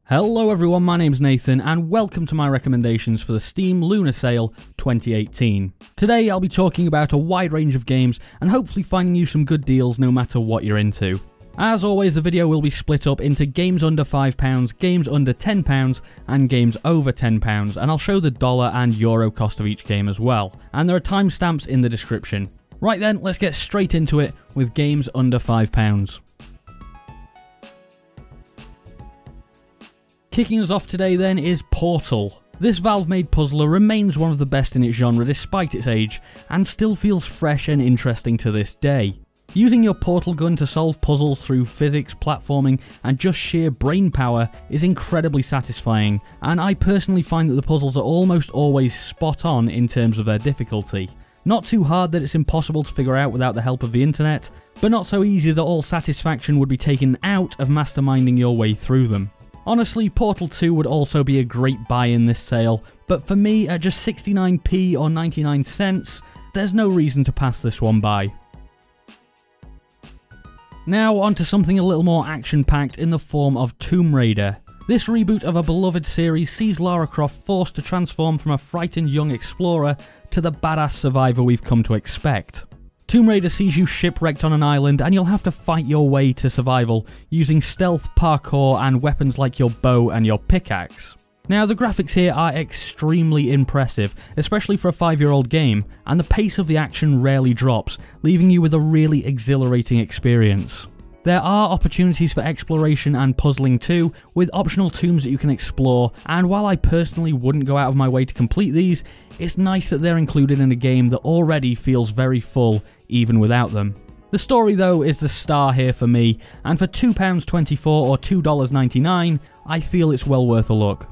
Hello everyone, my name's Nathan and welcome to my recommendations for the Steam Lunar Sale 2018. Today I'll be talking about a wide range of games and hopefully finding you some good deals no matter what you're into. As always, the video will be split up into games under £5, games under £10 and games over £10, and I'll show the dollar and euro cost of each game as well, and there are timestamps in the description. Right then, let's get straight into it with games under £5. Kicking us off today then is Portal. This Valve-made puzzler remains one of the best in its genre despite its age, and still feels fresh and interesting to this day. Using your portal gun to solve puzzles through physics, platforming, and just sheer brain power is incredibly satisfying, and I personally find that the puzzles are almost always spot on in terms of their difficulty. Not too hard that it's impossible to figure out without the help of the internet, but not so easy that all satisfaction would be taken out of masterminding your way through them. Honestly, Portal 2 would also be a great buy in this sale, but for me, at just 69p or 99 cents, there's no reason to pass this one by. Now onto something a little more action-packed in the form of Tomb Raider. This reboot of a beloved series sees Lara Croft forced to transform from a frightened young explorer to the badass survivor we've come to expect. Tomb Raider sees you shipwrecked on an island and you'll have to fight your way to survival using stealth, parkour and weapons like your bow and your pickaxe. Now the graphics here are extremely impressive, especially for a 5-year-old game, and the pace of the action rarely drops, leaving you with a really exhilarating experience. There are opportunities for exploration and puzzling too, with optional tombs that you can explore, and while I personally wouldn't go out of my way to complete these, it's nice that they're included in a game that already feels very full, even without them. The story though is the star here for me, and for £2.24 or $2.99, I feel it's well worth a look.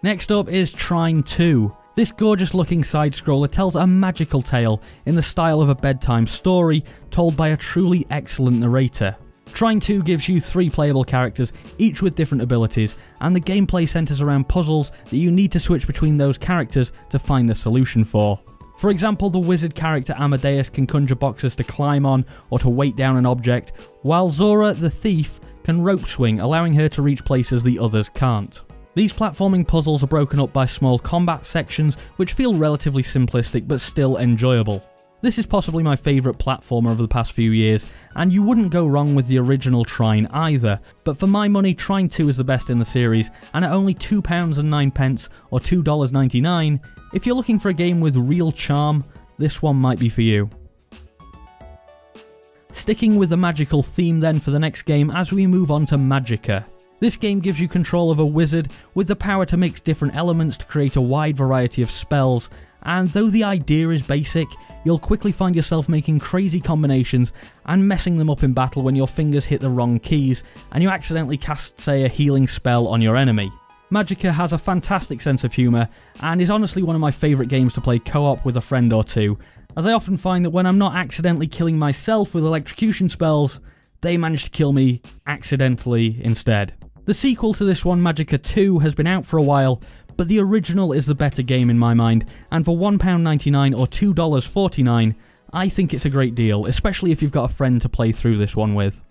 Next up is Trine 2. This gorgeous looking side-scroller tells a magical tale in the style of a bedtime story told by a truly excellent narrator. Trine 2 gives you 3 playable characters, each with different abilities, and the gameplay centres around puzzles that you need to switch between those characters to find the solution for. For example, the wizard character Amadeus can conjure boxes to climb on or to weight down an object, while Zora the thief can rope swing, allowing her to reach places the others can't. These platforming puzzles are broken up by small combat sections which feel relatively simplistic but still enjoyable. This is possibly my favourite platformer of the past few years, and you wouldn't go wrong with the original Trine either, but for my money Trine 2 is the best in the series, and at only £2.09 or $2.99, if you're looking for a game with real charm, this one might be for you. Sticking with the magical theme then for the next game as we move on to MAGICKA. This game gives you control of a wizard with the power to mix different elements to create a wide variety of spells, and though the idea is basic, you'll quickly find yourself making crazy combinations and messing them up in battle when your fingers hit the wrong keys and you accidentally cast, say, a healing spell on your enemy. MAGICKA has a fantastic sense of humour and is honestly one of my favourite games to play co-op with a friend or two, as I often find that when I'm not accidentally killing myself with electrocution spells, they manage to kill me accidentally instead. The sequel to this one, MAGICKA 2, has been out for a while, but the original is the better game in my mind, and for £1.99 or $2.49, I think it's a great deal, especially if you've got a friend to play through this one with.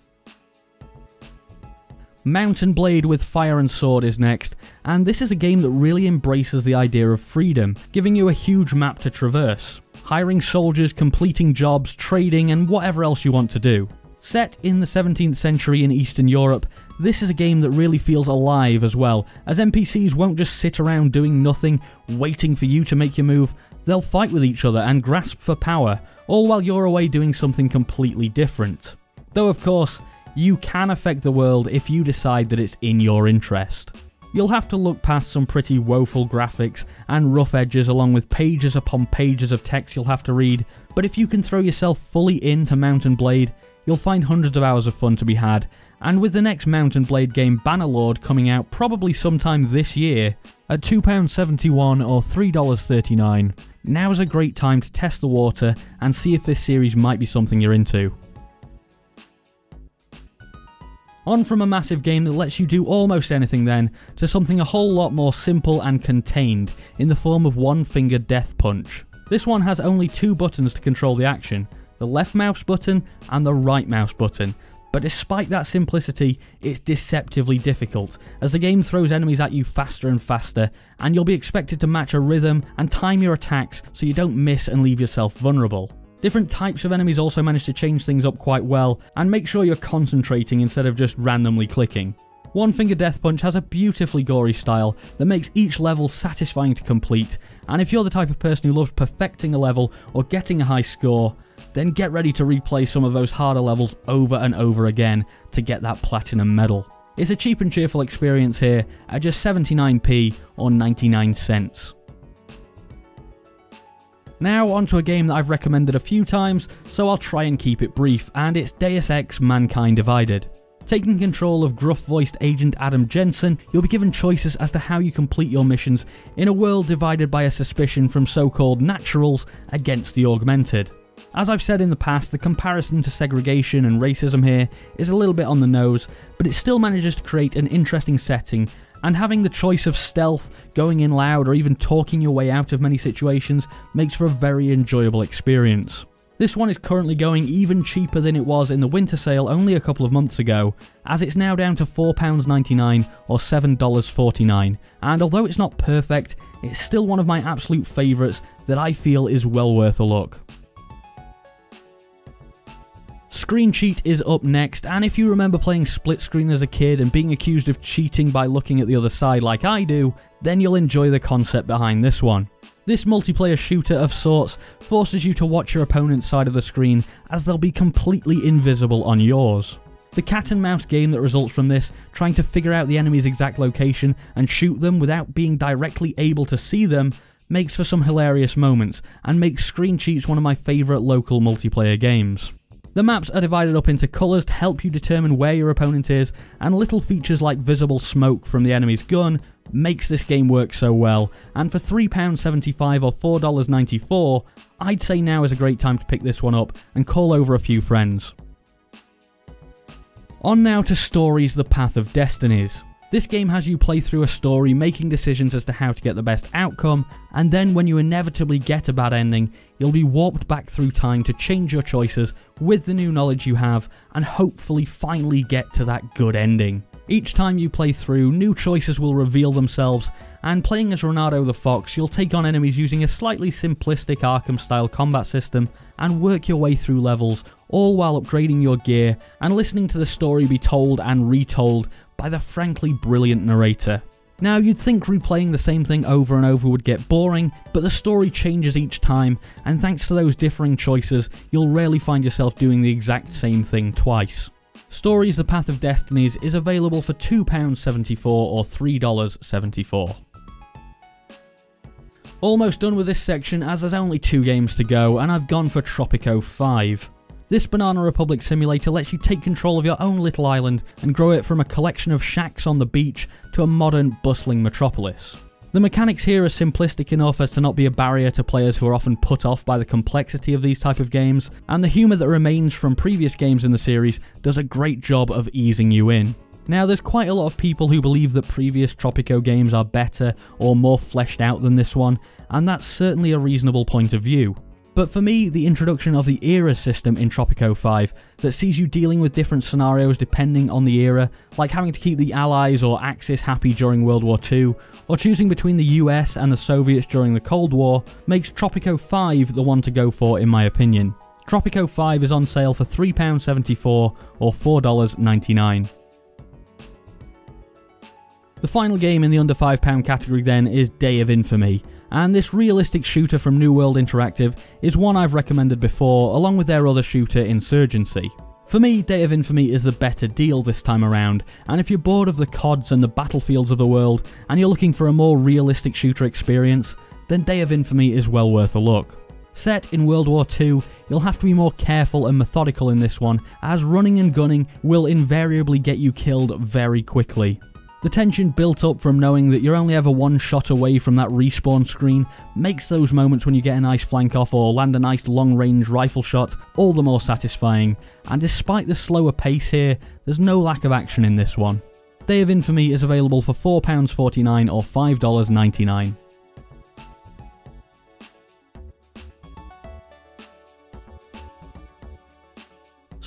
Mountain Blade with Fire and Sword is next, and this is a game that really embraces the idea of freedom, giving you a huge map to traverse, hiring soldiers, completing jobs, trading, and whatever else you want to do. Set in the 17th century in Eastern Europe, this is a game that really feels alive as well, as NPCs won't just sit around doing nothing, waiting for you to make your move. They'll fight with each other and grasp for power, all while you're away doing something completely different. Though of course, you can affect the world if you decide that it's in your interest. You'll have to look past some pretty woeful graphics and rough edges along with pages upon pages of text you'll have to read, but if you can throw yourself fully into Mountain Blade, you'll find hundreds of hours of fun to be had, and with the next Mountain Blade game, Bannerlord, coming out probably sometime this year at £2.71 or $3.39, now's a great time to test the water and see if this series might be something you're into. On from a massive game that lets you do almost anything then, to something a whole lot more simple and contained, in the form of one-fingered death punch. This one has only 2 buttons to control the action, the left mouse button and the right mouse button, But despite that simplicity, it's deceptively difficult, as the game throws enemies at you faster and faster, and you'll be expected to match a rhythm and time your attacks so you don't miss and leave yourself vulnerable. Different types of enemies also manage to change things up quite well, and make sure you're concentrating instead of just randomly clicking. One Finger Death Punch has a beautifully gory style that makes each level satisfying to complete, and if you're the type of person who loves perfecting a level or getting a high score, then get ready to replay some of those harder levels over and over again to get that platinum medal. It's a cheap and cheerful experience here at just 79p or 99 cents. Now onto a game that I've recommended a few times, so I'll try and keep it brief, and it's Deus Ex: Mankind Divided. Taking control of gruff-voiced Agent Adam Jensen, you'll be given choices as to how you complete your missions in a world divided by a suspicion from so-called naturals against the augmented. As I've said in the past, the comparison to segregation and racism here is a little bit on the nose, but it still manages to create an interesting setting, and having the choice of stealth, going in loud, or even talking your way out of many situations makes for a very enjoyable experience. This one is currently going even cheaper than it was in the winter sale only a couple of months ago, as it's now down to £4.99 or $7.49, and although it's not perfect, it's still one of my absolute favourites that I feel is well worth a look. Screen Cheat is up next, and if you remember playing split screen as a kid and being accused of cheating by looking at the other side like I do, then you'll enjoy the concept behind this one. This multiplayer shooter of sorts forces you to watch your opponent's side of the screen as they'll be completely invisible on yours. The cat and mouse game that results from this, trying to figure out the enemy's exact location and shoot them without being directly able to see them, makes for some hilarious moments and makes Screen Cheats one of my favourite local multiplayer games. The maps are divided up into colours to help you determine where your opponent is, and little features like visible smoke from the enemy's gun makes this game work so well, and for £3.75 or $4.94, I'd say now is a great time to pick this one up and call over a few friends. On now to Stories: The Path of Destinies. This game has you play through a story, making decisions as to how to get the best outcome, and then when you inevitably get a bad ending, you'll be warped back through time to change your choices with the new knowledge you have, and hopefully finally get to that good ending. Each time you play through, new choices will reveal themselves, and playing as Renato the Fox, you'll take on enemies using a slightly simplistic Arkham-style combat system, and work your way through levels, all while upgrading your gear and listening to the story be told and retold by the frankly brilliant narrator. Now, you'd think replaying the same thing over and over would get boring, but the story changes each time, and thanks to those differing choices, you'll rarely find yourself doing the exact same thing twice. Stories: The Path of Destinies is available for £2.74 or $3.74. Almost done with this section, as there's only 2 games to go, and I've gone for Tropico 5. This Banana Republic simulator lets you take control of your own little island and grow it from a collection of shacks on the beach to a modern, bustling metropolis. The mechanics here are simplistic enough as to not be a barrier to players who are often put off by the complexity of these type of games, and the humour that remains from previous games in the series does a great job of easing you in. Now, there's quite a lot of people who believe that previous Tropico games are better or more fleshed out than this one, and that's certainly a reasonable point of view. But for me, the introduction of the era system in Tropico 5 that sees you dealing with different scenarios depending on the era, like having to keep the Allies or Axis happy during World War II, or choosing between the US and the Soviets during the Cold War, makes Tropico 5 the one to go for in my opinion. Tropico 5 is on sale for £3.74 or $4.99. The final game in the under £5 category then is Day of Infamy, and this realistic shooter from New World Interactive is one I've recommended before, along with their other shooter, Insurgency. For me, Day of Infamy is the better deal this time around, and if you're bored of the CODs and the battlefields of the world, and you're looking for a more realistic shooter experience, then Day of Infamy is well worth a look. Set in World War II, you'll have to be more careful and methodical in this one, as running and gunning will invariably get you killed very quickly. The tension built up from knowing that you're only ever one shot away from that respawn screen makes those moments when you get a nice flank off or land a nice long-range rifle shot all the more satisfying, and despite the slower pace here, there's no lack of action in this one. Day of Infamy is available for £4.49 or $5.99.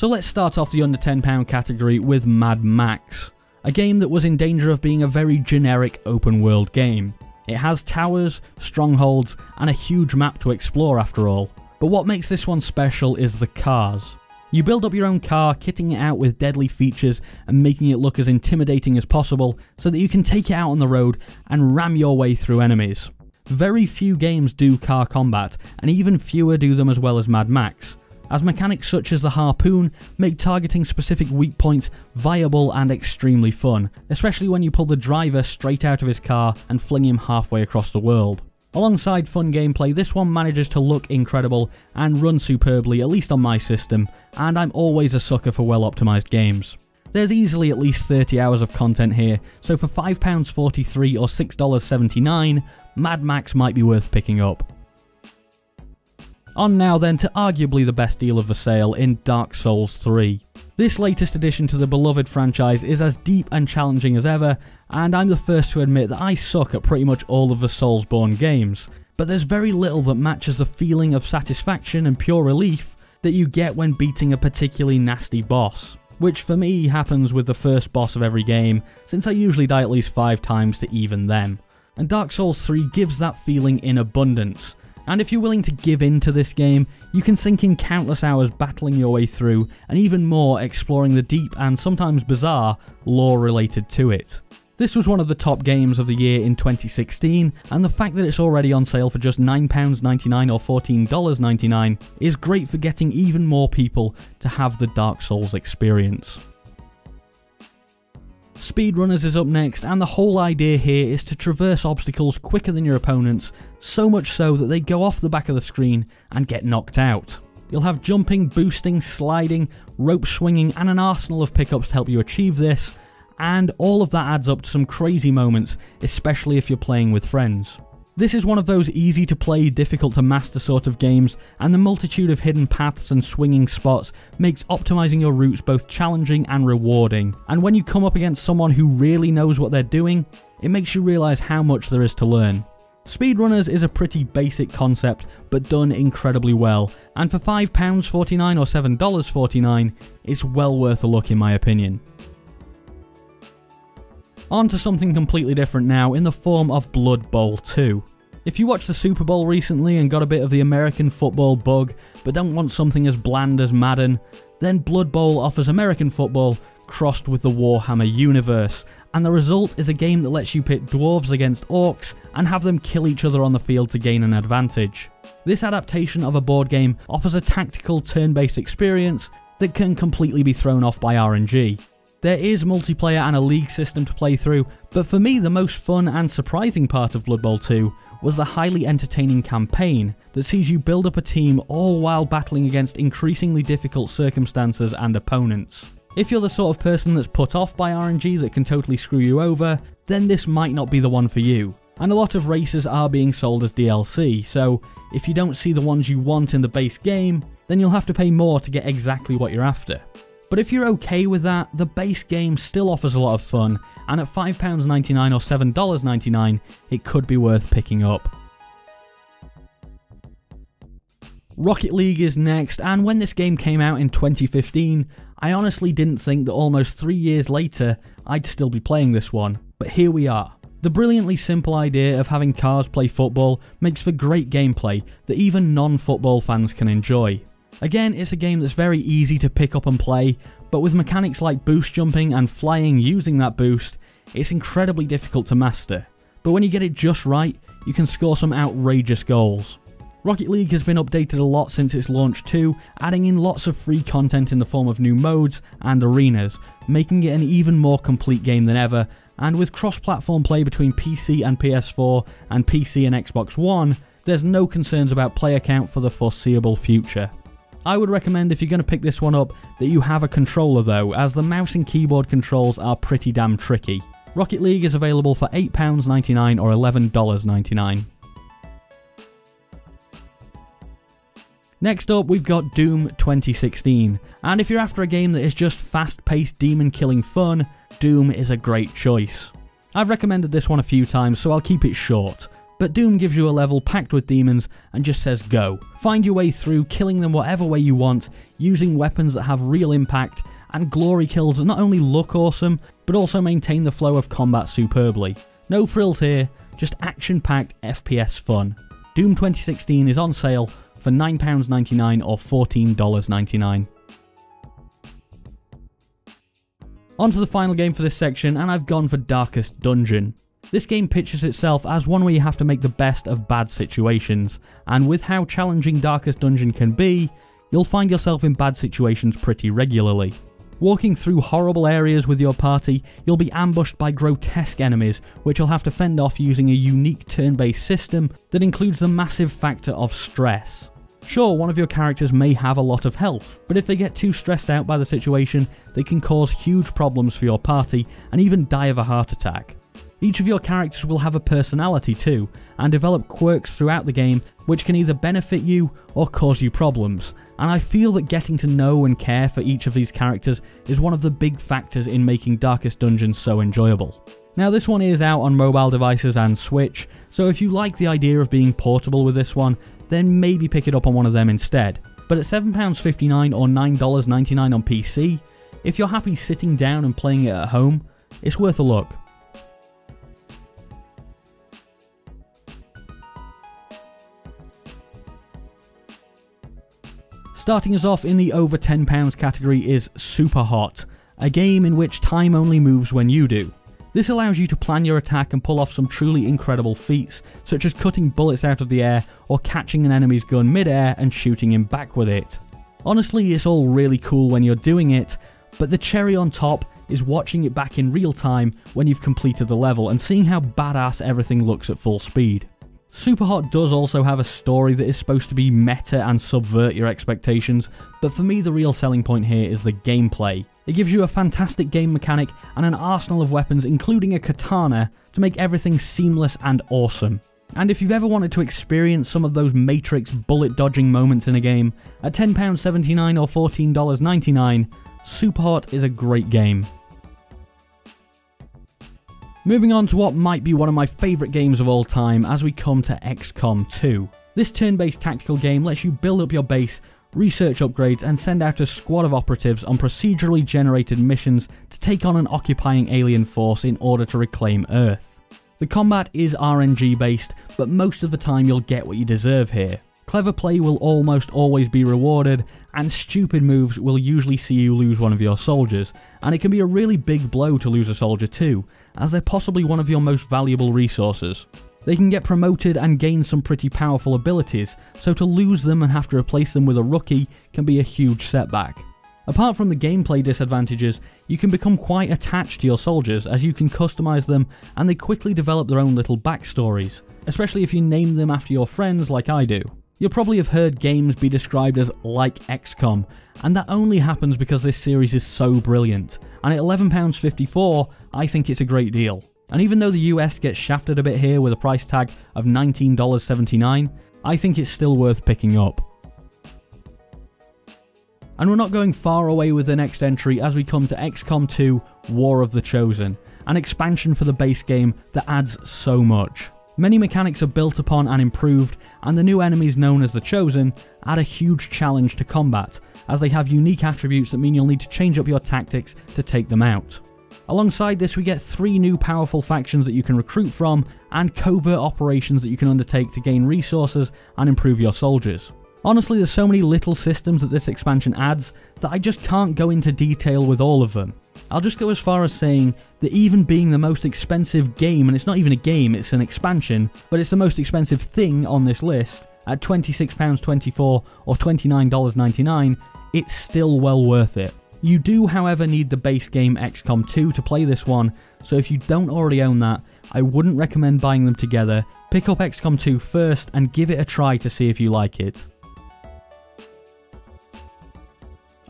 So let's start off the under £10 category with Mad Max, a game that was in danger of being a very generic open world game. It has towers, strongholds, and a huge map to explore after all. But what makes this one special is the cars. You build up your own car, kitting it out with deadly features and making it look as intimidating as possible so that you can take it out on the road and ram your way through enemies. Very few games do car combat, and even fewer do them as well as Mad Max, as mechanics such as the harpoon make targeting specific weak points viable and extremely fun, especially when you pull the driver straight out of his car and fling him halfway across the world. Alongside fun gameplay, this one manages to look incredible and run superbly, at least on my system, and I'm always a sucker for well optimised games. There's easily at least 30 hours of content here, so for £5.43 or $6.79, Mad Max might be worth picking up. On now then to arguably the best deal of the sale in Dark Souls 3. This latest addition to the beloved franchise is as deep and challenging as ever, and I'm the first to admit that I suck at pretty much all of the Soulsborne games, but there's very little that matches the feeling of satisfaction and pure relief that you get when beating a particularly nasty boss, which for me happens with the first boss of every game, since I usually die at least 5 times to even them. And Dark Souls 3 gives that feeling in abundance. And if you're willing to give in to this game, you can sink in countless hours battling your way through, and even more exploring the deep and sometimes bizarre lore related to it. This was one of the top games of the year in 2016, and the fact that it's already on sale for just £9.99 or $14.99 is great for getting even more people to have the Dark Souls experience. Speedrunners is up next, and the whole idea here is to traverse obstacles quicker than your opponents, so much so that they go off the back of the screen and get knocked out. You'll have jumping, boosting, sliding, rope swinging, and an arsenal of pickups to help you achieve this, and all of that adds up to some crazy moments, especially if you're playing with friends. This is one of those easy to play, difficult to master sort of games, and the multitude of hidden paths and swinging spots makes optimizing your routes both challenging and rewarding, and when you come up against someone who really knows what they're doing, it makes you realize how much there is to learn. Speedrunners is a pretty basic concept, but done incredibly well, and for £5.49 or $7.49, it's well worth a look in my opinion. On to something completely different now in the form of Blood Bowl 2. If you watched the Super Bowl recently and got a bit of the American football bug, but don't want something as bland as Madden, then Blood Bowl offers American football crossed with the Warhammer universe, and the result is a game that lets you pit dwarves against orcs and have them kill each other on the field to gain an advantage. This adaptation of a board game offers a tactical turn-based experience that can completely be thrown off by RNG. There is multiplayer and a league system to play through, but for me the most fun and surprising part of Blood Bowl 2 was the highly entertaining campaign that sees you build up a team all while battling against increasingly difficult circumstances and opponents. If you're the sort of person that's put off by RNG that can totally screw you over, then this might not be the one for you. And a lot of races are being sold as DLC, so if you don't see the ones you want in the base game, then you'll have to pay more to get exactly what you're after. But if you're okay with that, the base game still offers a lot of fun, and at £5.99 or $7.99, it could be worth picking up. Rocket League is next, and when this game came out in 2015, I honestly didn't think that almost 3 years later, I'd still be playing this one, but here we are. The brilliantly simple idea of having cars play football makes for great gameplay that even non-football fans can enjoy. Again, it's a game that's very easy to pick up and play, but with mechanics like boost jumping and flying using that boost, it's incredibly difficult to master. But when you get it just right, you can score some outrageous goals. Rocket League has been updated a lot since its launch too, adding in lots of free content in the form of new modes and arenas, making it an even more complete game than ever, and with cross-platform play between PC and PS4 and PC and Xbox One, there's no concerns about player count for the foreseeable future. I would recommend if you're going to pick this one up that you have a controller though, as the mouse and keyboard controls are pretty damn tricky. Rocket League is available for £8.99 or $11.99. Next up we've got Doom 2016, and if you're after a game that is just fast-paced demon-killing fun, Doom is a great choice. I've recommended this one a few times, so I'll keep it short. But Doom gives you a level packed with demons and just says go. Find your way through, killing them whatever way you want, using weapons that have real impact, and glory kills that not only look awesome, but also maintain the flow of combat superbly. No frills here, just action-packed FPS fun. Doom 2016 is on sale for £9.99 or $14.99. On to the final game for this section, and I've gone for Darkest Dungeon. This game pitches itself as one where you have to make the best of bad situations, and with how challenging Darkest Dungeon can be, you'll find yourself in bad situations pretty regularly. Walking through horrible areas with your party, you'll be ambushed by grotesque enemies, which you'll have to fend off using a unique turn-based system that includes the massive factor of stress. Sure, one of your characters may have a lot of health, but if they get too stressed out by the situation, they can cause huge problems for your party and even die of a heart attack. Each of your characters will have a personality too, and develop quirks throughout the game which can either benefit you or cause you problems, and I feel that getting to know and care for each of these characters is one of the big factors in making Darkest Dungeon so enjoyable. Now this one is out on mobile devices and Switch, so if you like the idea of being portable with this one, then maybe pick it up on one of them instead. But at £7.59 or $9.99 on PC, if you're happy sitting down and playing it at home, it's worth a look. Starting us off in the over £10 category is SUPERHOT, a game in which time only moves when you do. This allows you to plan your attack and pull off some truly incredible feats, such as cutting bullets out of the air or catching an enemy's gun mid-air and shooting him back with it. Honestly, it's all really cool when you're doing it, but the cherry on top is watching it back in real time when you've completed the level and seeing how badass everything looks at full speed. SUPERHOT does also have a story that is supposed to be meta and subvert your expectations, but for me the real selling point here is the gameplay. It gives you a fantastic game mechanic and an arsenal of weapons including a katana to make everything seamless and awesome. And if you've ever wanted to experience some of those Matrix bullet dodging moments in a game, at £10.79 or $14.99, SUPERHOT is a great game. Moving on to what might be one of my favourite games of all time as we come to XCOM 2. This turn-based tactical game lets you build up your base, research upgrades and send out a squad of operatives on procedurally generated missions to take on an occupying alien force in order to reclaim Earth. The combat is RNG based, but most of the time you'll get what you deserve here. Clever play will almost always be rewarded, and stupid moves will usually see you lose one of your soldiers, and it can be a really big blow to lose a soldier too, as they're possibly one of your most valuable resources. They can get promoted and gain some pretty powerful abilities, so to lose them and have to replace them with a rookie can be a huge setback. Apart from the gameplay disadvantages, you can become quite attached to your soldiers as you can customize them and they quickly develop their own little backstories, especially if you name them after your friends like I do. You'll probably have heard games be described as like XCOM, and that only happens because this series is so brilliant, and at £11.54 I think it's a great deal. And even though the US gets shafted a bit here with a price tag of $19.79, I think it's still worth picking up. And we're not going far away with the next entry as we come to XCOM 2 War of the Chosen, an expansion for the base game that adds so much. Many mechanics are built upon and improved, and the new enemies known as the Chosen add a huge challenge to combat, as they have unique attributes that mean you'll need to change up your tactics to take them out. Alongside this, we get 3 new powerful factions that you can recruit from, and covert operations that you can undertake to gain resources and improve your soldiers. Honestly, there's so many little systems that this expansion adds that I just can't go into detail with all of them. I'll just go as far as saying that even being the most expensive game, and it's not even a game, it's an expansion, but it's the most expensive thing on this list, at £26.24 or $29.99, it's still well worth it. You do, however, need the base game XCOM 2 to play this one, so if you don't already own that, I wouldn't recommend buying them together. Pick up XCOM 2 first and give it a try to see if you like it.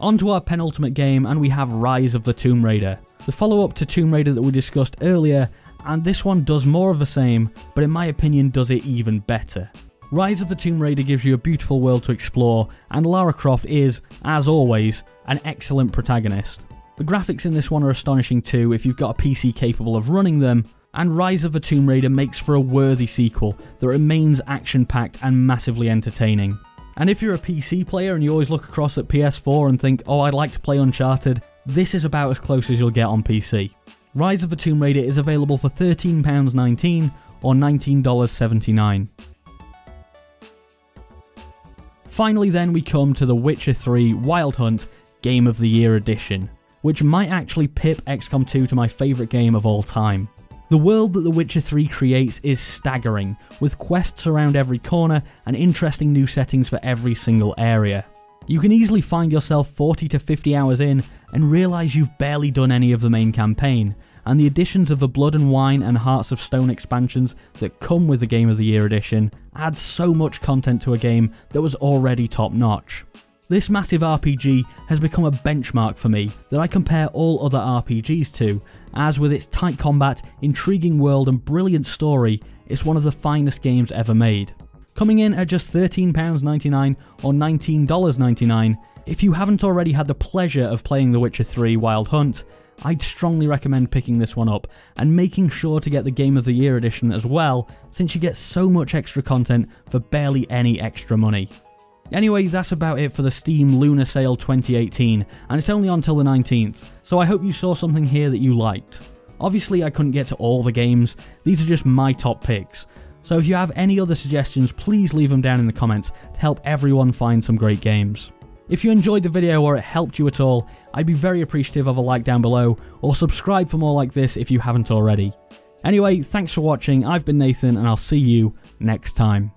On to our penultimate game, and we have Rise of the Tomb Raider, the follow-up to Tomb Raider that we discussed earlier, and this one does more of the same, but in my opinion does it even better. Rise of the Tomb Raider gives you a beautiful world to explore, and Lara Croft is, as always, an excellent protagonist. The graphics in this one are astonishing too if you've got a PC capable of running them, And Rise of the Tomb Raider makes for a worthy sequel that remains action-packed and massively entertaining. And if you're a PC player and you always look across at PS4 and think, oh, I'd like to play Uncharted, this is about as close as you'll get on PC. Rise of the Tomb Raider is available for £13.19 or $19.79. Finally then we come to The Witcher 3 Wild Hunt Game of the Year Edition, which might actually pip XCOM 2 to my favourite game of all time. The world that The Witcher 3 creates is staggering, with quests around every corner and interesting new settings for every single area. You can easily find yourself 40 to 50 hours in and realise you've barely done any of the main campaign, and the additions of the Blood and Wine and Hearts of Stone expansions that come with the Game of the Year edition add so much content to a game that was already top notch. This massive RPG has become a benchmark for me that I compare all other RPGs to, as with its tight combat, intriguing world and brilliant story, it's one of the finest games ever made. Coming in at just £13.99 or $19.99, if you haven't already had the pleasure of playing The Witcher 3 Wild Hunt, I'd strongly recommend picking this one up and making sure to get the Game of the Year edition as well, since you get so much extra content for barely any extra money. Anyway, that's about it for the Steam Lunar Sale 2018, and it's only until the 19th, so I hope you saw something here that you liked. Obviously I couldn't get to all the games, these are just my top picks, so if you have any other suggestions please leave them down in the comments to help everyone find some great games. If you enjoyed the video or it helped you at all, I'd be very appreciative of a like down below, or subscribe for more like this if you haven't already. Anyway, thanks for watching, I've been Nathan and I'll see you next time.